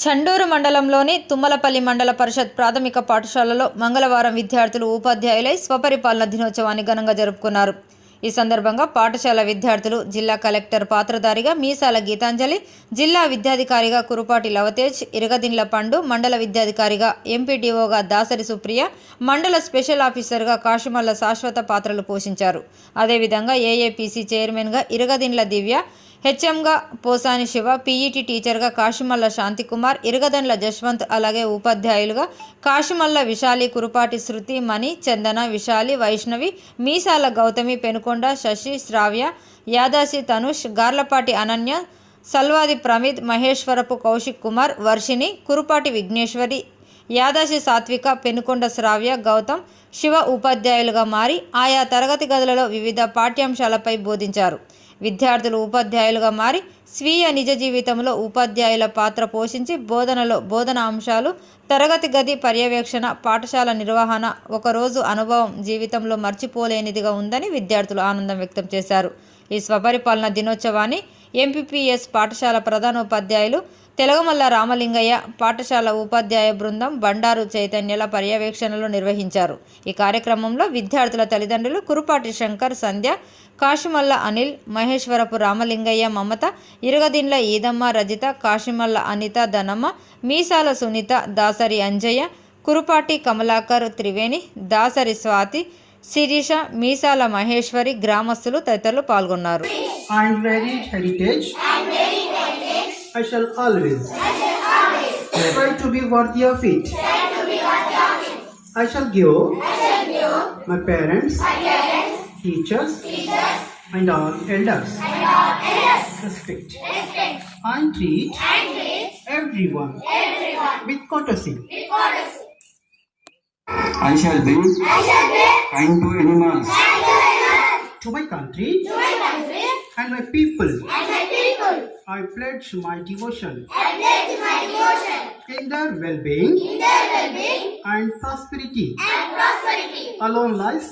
చండూరు మండలంలోని తుమ్మలపల్లి మండల పరిషత్ ప్రాథమిక పాఠశాలలో మంగళవారం విద్యార్థులు ఉపాధ్యాయులై స్వపరిపాలన దినోత్సవాన్ని ఘనంగా జరుపుకున్నారు. ఈ సందర్భంగా పాఠశాల విద్యార్థులు జిల్లా కలెక్టర్ పాత్రధారిగా మీసాల గీతాంజలి, జిల్లా విద్యాధికారిగా కురుపాటి లవతేజ్, ఇరగదిండ్ల పండు, మండల విద్యాధికారిగా ఎంపీడీఓగా దాసరి సుప్రియ, మండల స్పెషల్ ఆఫీసర్గా కాశిమల్ల శాశ్వత పాత్రలు పోషించారు. అదేవిధంగా ఏఏపీసీ చైర్మన్గా ఇరగదిండ్ల దివ్య, హెచ్ఎంగా పోసాని శివ, పీఈటీ టీచర్గా కాశిమల్ల శాంతికుమార్, ఇరగదండ్ల జశ్వంత్, అలాగే ఉపాధ్యాయులుగా కాశిమల్ల విశాలి, కురుపాటి శృతి, మణి, చందన, విశాలి, వైష్ణవి, మీసాల గౌతమి, పెనుకొండ శశి, శ్రావ్య, యాదాసి తనుష్, గార్లపాటి అనన్య, సల్వాది ప్రమిద్, మహేశ్వరపు కౌశిక్ కుమార్, వర్షిని, కురుపాటి విఘ్నేశ్వరి, యాదాసి సాత్విక, పెనుకొండ శ్రావ్య, గౌతమ్, శివ ఉపాధ్యాయులుగా మారి ఆయా తరగతి గదులలో వివిధ పాఠ్యాంశాలపై బోధించారు. విద్యార్థులు ఉపాధ్యాయులుగా మారి స్వీయ నిజ జీవితంలో ఉపాధ్యాయుల పాత్ర పోషించి బోధనలో బోధన అంశాలు, తరగతి గది పర్యవేక్షణ, పాఠశాల నిర్వహణ, ఒకరోజు అనుభవం జీవితంలో మర్చిపోలేనిదిగా ఉందని విద్యార్థులు ఆనందం వ్యక్తం చేశారు. ఈ స్వపరిపాలన దినోత్సవాన్ని ఎంపీపీఎస్ పాఠశాల ప్రధానోపాధ్యాయులు తెలగమల్ల రామలింగయ్య, పాఠశాల ఉపాధ్యాయ బృందం బండారు చైతన్యల పర్యవేక్షణలో నిర్వహించారు. ఈ కార్యక్రమంలో విద్యార్థుల తల్లిదండ్రులు కురుపాటి శంకర్, సంధ్య, కాశిమల్ల అనిల్, మహేశ్వరపు రామలింగయ్య, మమత, ఇరగదిండ్ల ఈదమ్మ, రజిత, కాశిమల్ల అనిత, ధనమ్మ, మీసాల సునీత, దాసరి అంజయ్య, కురుపాటి కమలాకర్, త్రివేణి, దాసరి స్వాతి, శిరీష, మీసాల మహేశ్వరి, గ్రామస్తులు తదితరులు పాల్గొన్నారు. I shall always try to be worthy of it. I shall give my parents, teachers, and all elders respect and treat everyone with courtesy. I shall be kind to animals, To my country and my people, I pledge my devotion in their well-being and prosperity. Alone lies